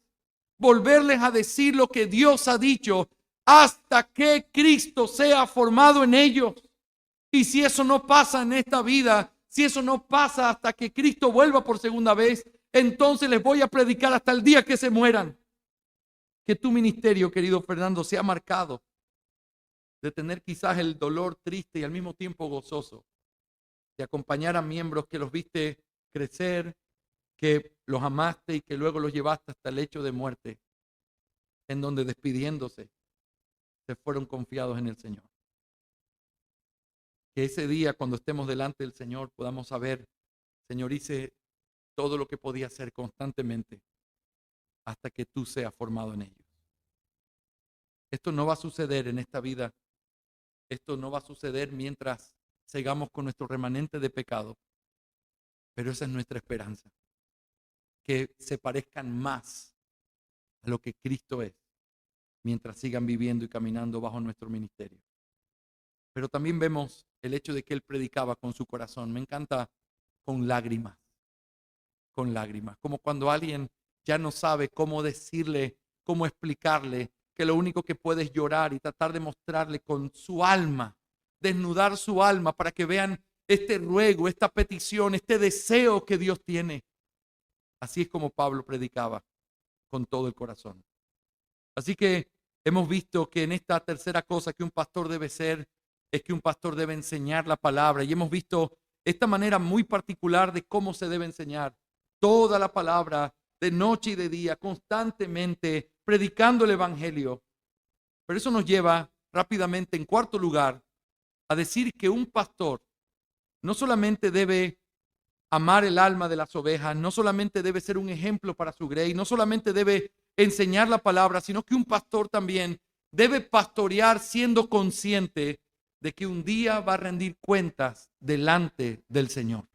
volverles a decir lo que Dios ha dicho hasta que Cristo sea formado en ellos. Y si eso no pasa en esta vida, si eso no pasa hasta que Cristo vuelva por segunda vez, entonces les voy a predicar hasta el día que se mueran. Que tu ministerio, querido Fernando, sea marcado de tener quizás el dolor triste y al mismo tiempo gozoso de acompañar a miembros que los viste crecer, que los amaste y que luego los llevaste hasta el lecho de muerte, en donde despidiéndose se fueron confiados en el Señor. Que ese día, cuando estemos delante del Señor, podamos saber, Señor, hice todo lo que podía hacer constantemente hasta que tú seas formado en ellos. Esto no va a suceder en esta vida. Esto no va a suceder mientras sigamos con nuestro remanente de pecado. Pero esa es nuestra esperanza. Que se parezcan más a lo que Cristo es mientras sigan viviendo y caminando bajo nuestro ministerio. Pero también vemos el hecho de que él predicaba con su corazón. Me encanta con lágrimas. Con lágrimas. Como cuando alguien ya no sabe cómo decirle, cómo explicarle, que lo único que puede es llorar y tratar de mostrarle con su alma, desnudar su alma para que vean este ruego, esta petición, este deseo que Dios tiene. Así es como Pablo predicaba con todo el corazón. Así que hemos visto que en esta tercera cosa que un pastor debe ser, es que un pastor debe enseñar la palabra. Y hemos visto esta manera muy particular de cómo se debe enseñar toda la palabra de noche y de día, constantemente predicando el evangelio. Pero eso nos lleva rápidamente, en cuarto lugar, a decir que un pastor no solamente debe amar el alma de las ovejas, no solamente debe ser un ejemplo para su grey, no solamente debe enseñar la palabra, sino que un pastor también debe pastorear siendo consciente de que un día va a rendir cuentas delante del Señor.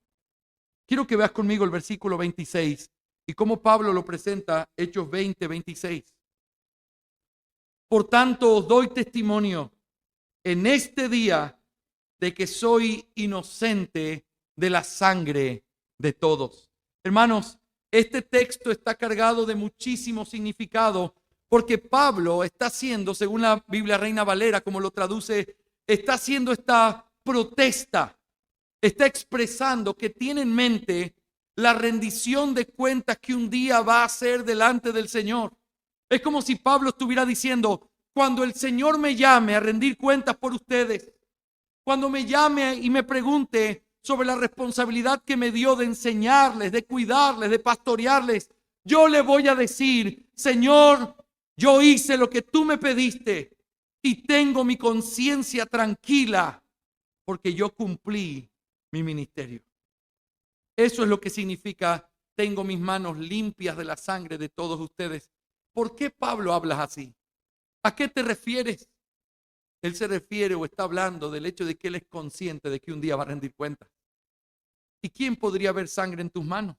Quiero que veas conmigo el versículo 26 y cómo Pablo lo presenta, Hechos 20, 26. Por tanto, os doy testimonio en este día de que soy inocente de la sangre de todos. Hermanos, este texto está cargado de muchísimo significado porque Pablo está haciendo, según la Biblia Reina Valera, como lo traduce, está haciendo esta protesta, está expresando que tiene en mente la rendición de cuentas que un día va a hacer delante del Señor. Es como si Pablo estuviera diciendo, cuando el Señor me llame a rendir cuentas por ustedes, cuando me llame y me pregunte sobre la responsabilidad que me dio de enseñarles, de cuidarles, de pastorearles, yo le voy a decir, Señor, yo hice lo que tú me pediste y tengo mi conciencia tranquila porque yo cumplí mi ministerio. Eso es lo que significa, tengo mis manos limpias de la sangre de todos ustedes. ¿Por qué Pablo habla así? ¿A qué te refieres? Él se refiere o está hablando del hecho de que él es consciente de que un día va a rendir cuentas. ¿Y quién podría ver sangre en tus manos?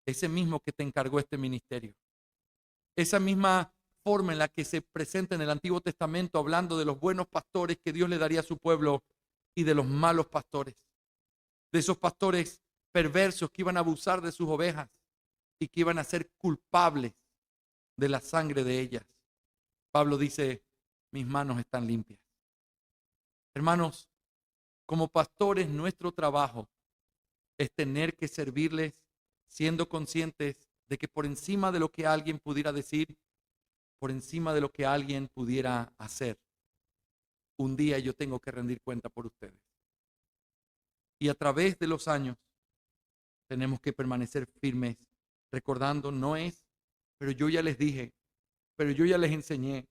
Ese mismo que te encargó este ministerio. Esa misma forma en la que se presenta en el Antiguo Testamento hablando de los buenos pastores que Dios le daría a su pueblo y de los malos pastores. De esos pastores perversos que iban a abusar de sus ovejas y que iban a ser culpables de la sangre de ellas. Pablo dice, mis manos están limpias. Hermanos, como pastores, nuestro trabajo es tener que servirles siendo conscientes de que por encima de lo que alguien pudiera decir, por encima de lo que alguien pudiera hacer, un día yo tengo que rendir cuenta por ustedes. Y a través de los años tenemos que permanecer firmes, recordando, no es, pero yo ya les dije, pero yo ya les enseñé,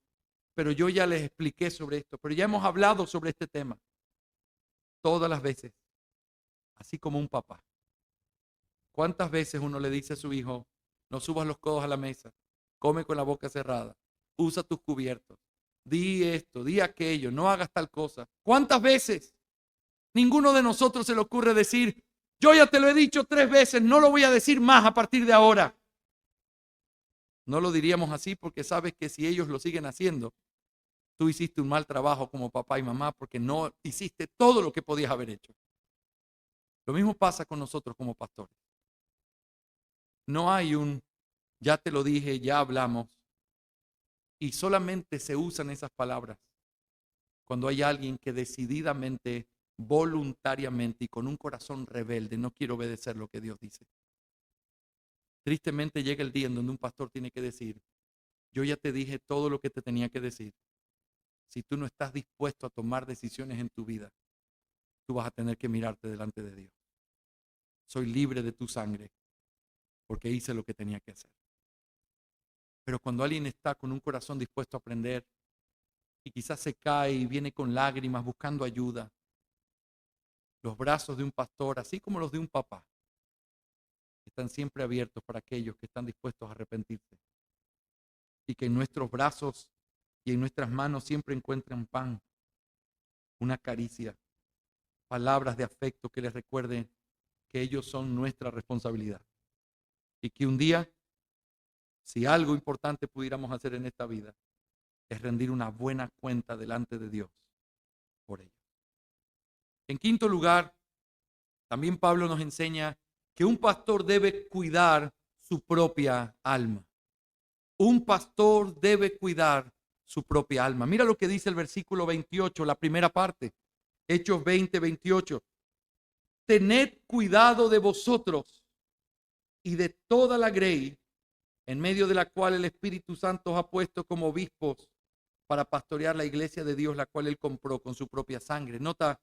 pero yo ya les expliqué sobre esto, pero ya hemos hablado sobre este tema. Todas las veces, así como un papá. ¿Cuántas veces uno le dice a su hijo, no subas los codos a la mesa, come con la boca cerrada, usa tus cubiertos, di esto, di aquello, no hagas tal cosa? ¿Cuántas veces? Ninguno de nosotros se le ocurre decir, yo ya te lo he dicho 3 veces, no lo voy a decir más a partir de ahora. No lo diríamos así porque sabes que si ellos lo siguen haciendo, tú hiciste un mal trabajo como papá y mamá porque no hiciste todo lo que podías haber hecho. Lo mismo pasa con nosotros como pastores. No hay ya te lo dije, ya hablamos, y solamente se usan esas palabras cuando hay alguien que decididamente, voluntariamente y con un corazón rebelde no quiere obedecer lo que Dios dice. Tristemente llega el día en donde un pastor tiene que decir, yo ya te dije todo lo que te tenía que decir. Si tú no estás dispuesto a tomar decisiones en tu vida, tú vas a tener que mirarte delante de Dios. Soy libre de tu sangre porque hice lo que tenía que hacer. Pero cuando alguien está con un corazón dispuesto a aprender y quizás se cae y viene con lágrimas buscando ayuda, los brazos de un pastor, así como los de un papá, están siempre abiertos para aquellos que están dispuestos a arrepentirse. Y que en nuestros brazos y en nuestras manos siempre encuentran pan, una caricia, palabras de afecto que les recuerden que ellos son nuestra responsabilidad. Y que un día, si algo importante pudiéramos hacer en esta vida, es rendir una buena cuenta delante de Dios por ellos. En quinto lugar, también Pablo nos enseña que un pastor debe cuidar su propia alma. Un pastor debe cuidar su propia alma. Mira lo que dice el versículo 28, la primera parte. Hechos 20, 28. Tened cuidado de vosotros y de toda la grey en medio de la cual el Espíritu Santo os ha puesto como obispos para pastorear la iglesia de Dios, la cual él compró con su propia sangre. Nota,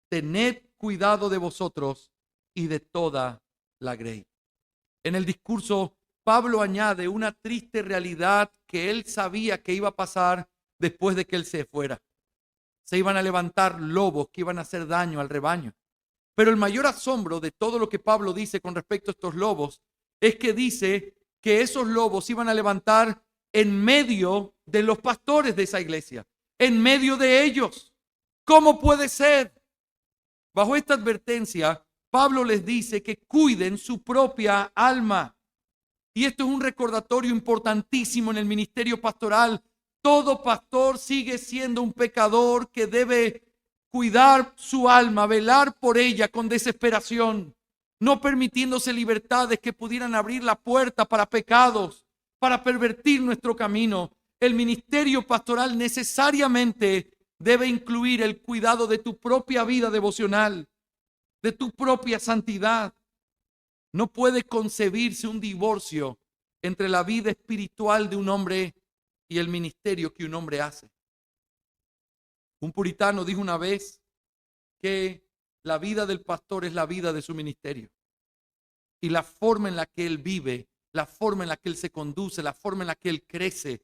tened cuidado de vosotros y de toda la grey. En el discurso, Pablo añade una triste realidad que él sabía que iba a pasar después de que él se fuera. Se iban a levantar lobos que iban a hacer daño al rebaño. Pero el mayor asombro de todo lo que Pablo dice con respecto a estos lobos es que dice que esos lobos iban a levantar en medio de los pastores de esa iglesia, en medio de ellos. ¿Cómo puede ser? Bajo esta advertencia, Pablo les dice que cuiden su propia alma. Y esto es un recordatorio importantísimo en el ministerio pastoral. Todo pastor sigue siendo un pecador que debe cuidar su alma, velar por ella con desesperación, no permitiéndose libertades que pudieran abrir la puerta para pecados, para pervertir nuestro camino. El ministerio pastoral necesariamente debe incluir el cuidado de tu propia vida devocional, de tu propia santidad. No puede concebirse un divorcio entre la vida espiritual de un hombre y el ministerio que un hombre hace. Un puritano dijo una vez que la vida del pastor es la vida de su ministerio. Y la forma en la que él vive, la forma en la que él se conduce, la forma en la que él crece,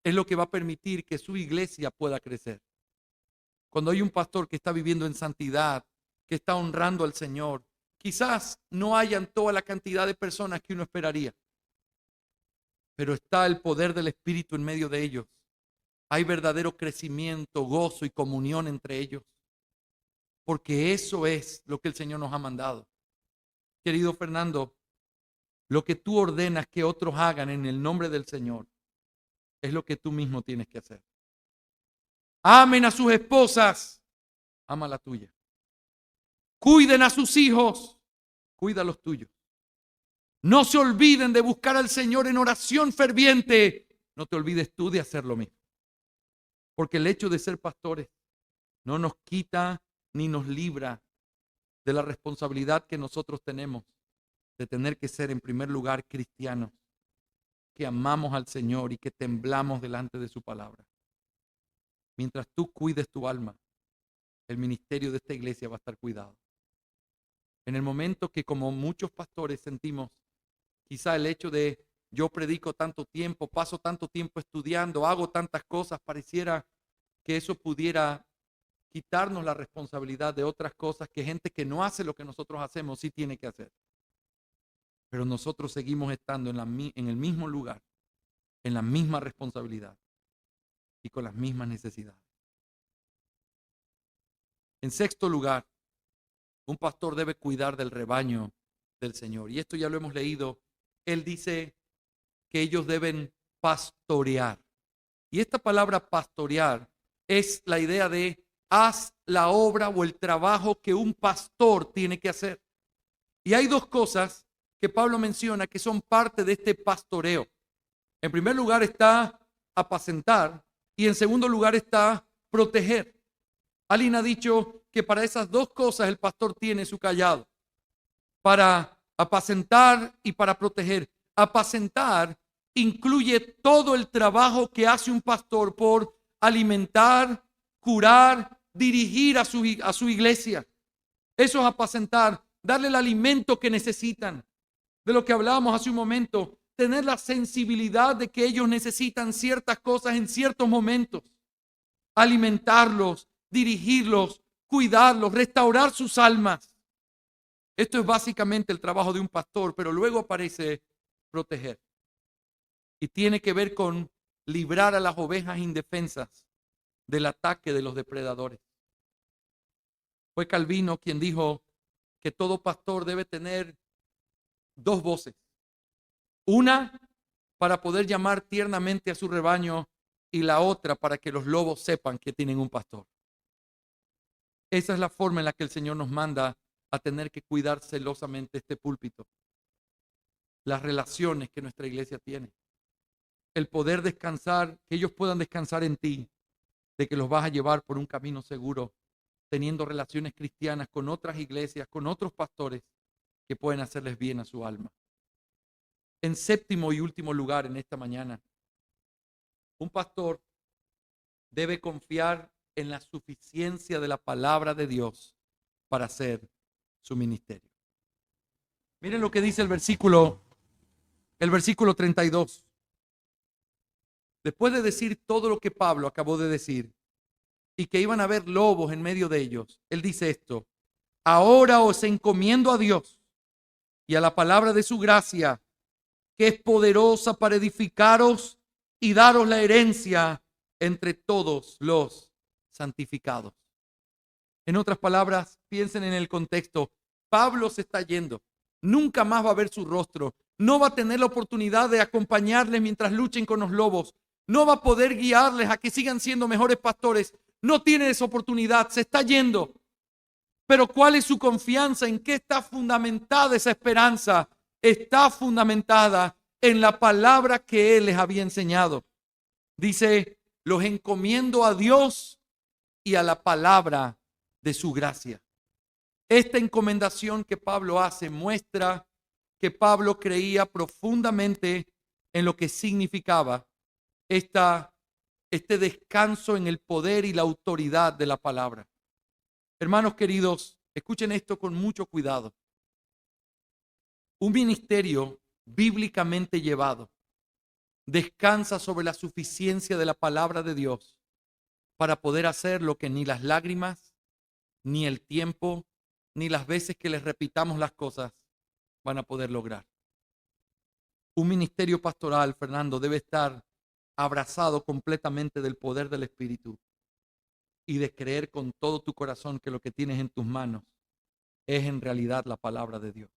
es lo que va a permitir que su iglesia pueda crecer. Cuando hay un pastor que está viviendo en santidad, que está honrando al Señor, quizás no hayan toda la cantidad de personas que uno esperaría, pero está el poder del Espíritu en medio de ellos. Hay verdadero crecimiento, gozo y comunión entre ellos, porque eso es lo que el Señor nos ha mandado. Querido Fernando, lo que tú ordenas que otros hagan en el nombre del Señor es lo que tú mismo tienes que hacer. Amen a sus esposas, ama la tuya. Cuiden a sus hijos, cuida a los tuyos. No se olviden de buscar al Señor en oración ferviente. No te olvides tú de hacer lo mismo. Porque el hecho de ser pastores no nos quita ni nos libra de la responsabilidad que nosotros tenemos de tener que ser en primer lugar cristianos, que amamos al Señor y que temblamos delante de su palabra. Mientras tú cuides tu alma, el ministerio de esta iglesia va a estar cuidado. En el momento que, como muchos pastores sentimos, quizá el hecho de yo predico tanto tiempo, paso tanto tiempo estudiando, hago tantas cosas, pareciera que eso pudiera quitarnos la responsabilidad de otras cosas que gente que no hace lo que nosotros hacemos sí tiene que hacer. Pero nosotros seguimos estando en el mismo lugar, en la misma responsabilidad y con las mismas necesidades. En sexto lugar, un pastor debe cuidar del rebaño del Señor. Y esto ya lo hemos leído. Él dice que ellos deben pastorear. Y esta palabra pastorear es la idea de haz la obra o el trabajo que un pastor tiene que hacer. Y hay dos cosas que Pablo menciona que son parte de este pastoreo. En primer lugar está apacentar y en segundo lugar está proteger. Alguien ha dicho que para esas dos cosas el pastor tiene su cayado. Para apacentar y para proteger. Apacentar incluye todo el trabajo que hace un pastor por alimentar, curar, dirigir a su iglesia. Eso es apacentar, darle el alimento que necesitan. De lo que hablábamos hace un momento, tener la sensibilidad de que ellos necesitan ciertas cosas en ciertos momentos. Alimentarlos, dirigirlos, cuidarlos, restaurar sus almas. Esto es básicamente el trabajo de un pastor, pero luego aparece proteger. Y tiene que ver con librar a las ovejas indefensas del ataque de los depredadores. Fue Calvino quien dijo que todo pastor debe tener dos voces. Una para poder llamar tiernamente a su rebaño y la otra para que los lobos sepan que tienen un pastor. Esa es la forma en la que el Señor nos manda a tener que cuidar celosamente este púlpito. Las relaciones que nuestra iglesia tiene. El poder descansar, que ellos puedan descansar en ti, de que los vas a llevar por un camino seguro, teniendo relaciones cristianas con otras iglesias, con otros pastores que pueden hacerles bien a su alma. En séptimo y último lugar en esta mañana, un pastor debe confiar en la suficiencia de la palabra de Dios para hacer su ministerio. Miren lo que dice el versículo 32. Después de decir todo lo que Pablo acabó de decir y que iban a haber lobos en medio de ellos, él dice esto: ahora os encomiendo a Dios y a la palabra de su gracia, que es poderosa para edificaros y daros la herencia entre todos los santificados. En otras palabras, piensen en el contexto. Pablo se está yendo. Nunca más va a ver su rostro. No va a tener la oportunidad de acompañarles mientras luchen con los lobos. No va a poder guiarles a que sigan siendo mejores pastores. No tiene esa oportunidad. Se está yendo. Pero ¿cuál es su confianza? ¿En qué está fundamentada esa esperanza? Está fundamentada en la palabra que él les había enseñado. Dice: los encomiendo a Dios y a la palabra de su gracia. Esta encomendación que Pablo hace muestra que Pablo creía profundamente en lo que significaba este descanso en el poder y la autoridad de la palabra. Hermanos queridos, escuchen esto con mucho cuidado. Un ministerio bíblicamente llevado descansa sobre la suficiencia de la palabra de Dios para poder hacer lo que ni las lágrimas, ni el tiempo, ni las veces que les repitamos las cosas van a poder lograr. Un ministerio pastoral, Fernando, debe estar abrazado completamente del poder del Espíritu y de creer con todo tu corazón que lo que tienes en tus manos es en realidad la palabra de Dios.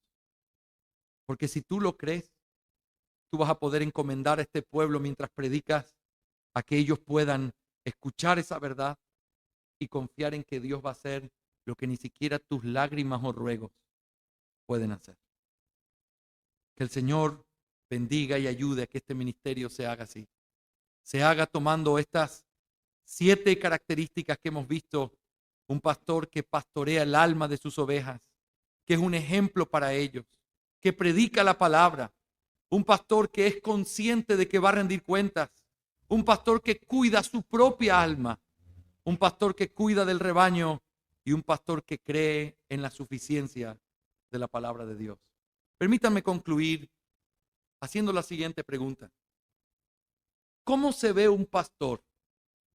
Porque si tú lo crees, tú vas a poder encomendar a este pueblo mientras predicas a que ellos puedan escuchar esa verdad y confiar en que Dios va a hacer lo que ni siquiera tus lágrimas o ruegos pueden hacer. Que el Señor bendiga y ayude a que este ministerio se haga así. Se haga tomando estas 7 características que hemos visto. Un pastor que pastorea el alma de sus ovejas, que es un ejemplo para ellos, que predica la palabra. Un pastor que es consciente de que va a rendir cuentas. Un pastor que cuida su propia alma. Un pastor que cuida del rebaño y un pastor que cree en la suficiencia de la palabra de Dios. Permítanme concluir haciendo la siguiente pregunta. ¿Cómo se ve un pastor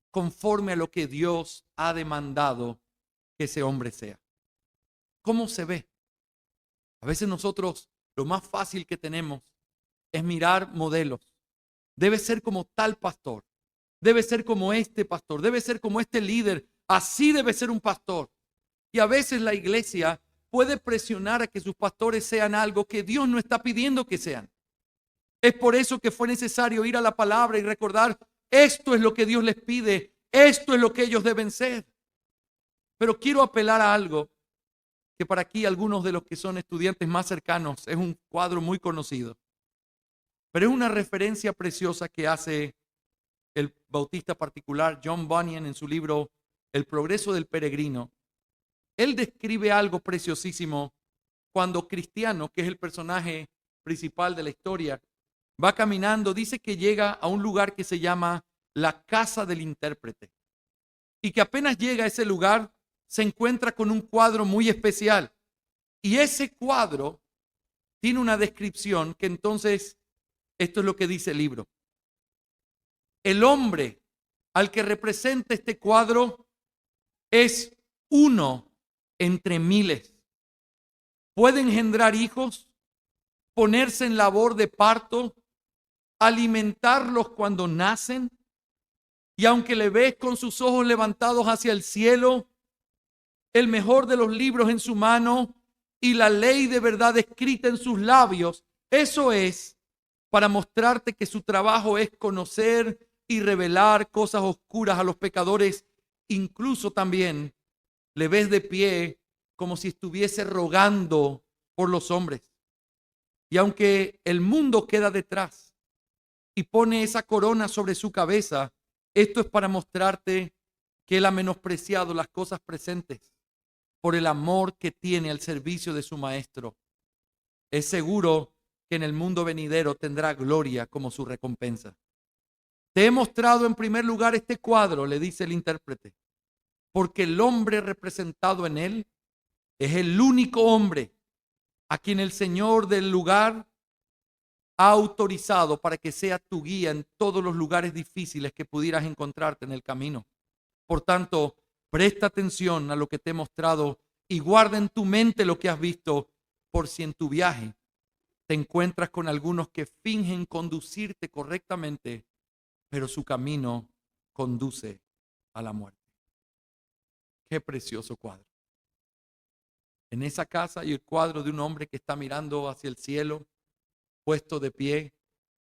conforme a lo que Dios ha demandado que ese hombre sea? ¿Cómo se ve? A veces nosotros lo más fácil que tenemos es mirar modelos. Debe ser como tal pastor. Debe ser como este pastor. Debe ser como este líder. Así debe ser un pastor. Y a veces la iglesia puede presionar a que sus pastores sean algo que Dios no está pidiendo que sean. Es por eso que fue necesario ir a la palabra y recordar, esto es lo que Dios les pide, esto es lo que ellos deben ser. Pero quiero apelar a algo que para aquí algunos de los que son estudiantes más cercanos es un cuadro muy conocido. Pero es una referencia preciosa que hace el bautista particular John Bunyan en su libro El progreso del peregrino. Él describe algo preciosísimo cuando Cristiano, que es el personaje principal de la historia, va caminando, dice que llega a un lugar que se llama la casa del intérprete y que apenas llega a ese lugar se encuentra con un cuadro muy especial y ese cuadro tiene una descripción que entonces, esto es lo que dice el libro. El hombre al que representa este cuadro es uno entre miles. Puede engendrar hijos, ponerse en labor de parto, alimentarlos cuando nacen, y aunque le ves con sus ojos levantados hacia el cielo, el mejor de los libros en su mano y la ley de verdad escrita en sus labios, eso es para mostrarte que su trabajo es conocer y revelar cosas oscuras a los pecadores. Incluso también le ves de pie como si estuviese rogando por los hombres. Y aunque el mundo queda detrás y pone esa corona sobre su cabeza, esto es para mostrarte que él ha menospreciado las cosas presentes por el amor que tiene al servicio de su maestro. Es seguro que en el mundo venidero tendrá gloria como su recompensa. Te he mostrado en primer lugar este cuadro, le dice el intérprete, porque el hombre representado en él es el único hombre a quien el Señor del lugar ha autorizado para que sea tu guía en todos los lugares difíciles que pudieras encontrarte en el camino. Por tanto, presta atención a lo que te he mostrado y guarda en tu mente lo que has visto, por si en tu viaje te encuentras con algunos que fingen conducirte correctamente, pero su camino conduce a la muerte. Qué precioso cuadro. En esa casa hay el cuadro de un hombre que está mirando hacia el cielo, puesto de pie.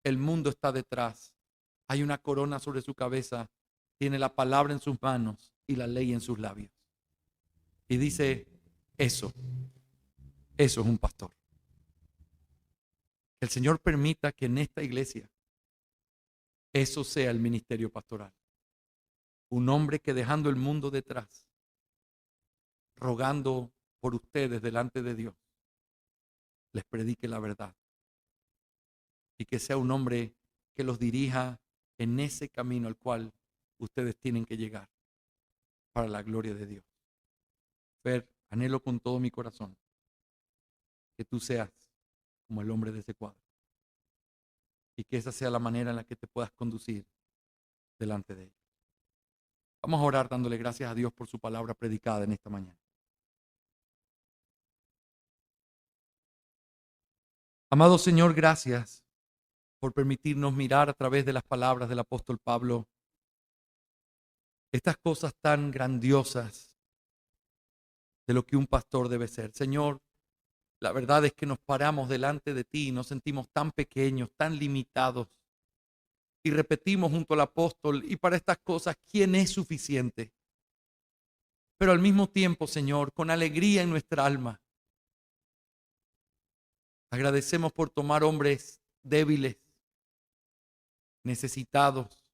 El mundo está detrás. Hay una corona sobre su cabeza. Tiene la palabra en sus manos y la ley en sus labios. Y dice, eso es un pastor. Que el Señor permita que en esta iglesia eso sea el ministerio pastoral. Un hombre que dejando el mundo detrás, rogando por ustedes delante de Dios, les predique la verdad. Y que sea un hombre que los dirija en ese camino al cual ustedes tienen que llegar para la gloria de Dios. Fer, anhelo con todo mi corazón que tú seas como el hombre de ese cuadro y que esa sea la manera en la que te puedas conducir delante de ellos. Vamos a orar dándole gracias a Dios por su palabra predicada en esta mañana. Amado Señor, gracias por permitirnos mirar a través de las palabras del apóstol Pablo estas cosas tan grandiosas de lo que un pastor debe ser. Señor, la verdad es que nos paramos delante de ti y nos sentimos tan pequeños, tan limitados. Y repetimos junto al apóstol, y para estas cosas, ¿quién es suficiente? Pero al mismo tiempo, Señor, con alegría en nuestra alma, agradecemos por tomar hombres débiles, necesitados,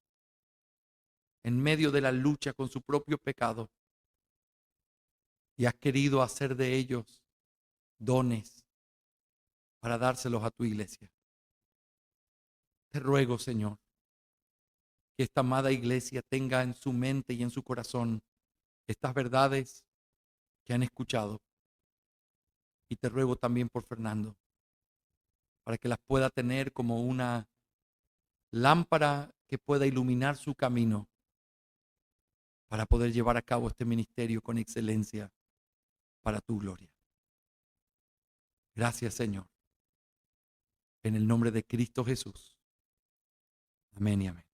en medio de la lucha con su propio pecado, y has querido hacer de ellos dones para dárselos a tu iglesia. Te ruego, Señor, que esta amada iglesia tenga en su mente y en su corazón estas verdades que han escuchado. Y te ruego también por Fernando, para que las pueda tener como una lámpara que pueda iluminar su camino para poder llevar a cabo este ministerio con excelencia para tu gloria. Gracias, Señor. En el nombre de Cristo Jesús. Amén y amén.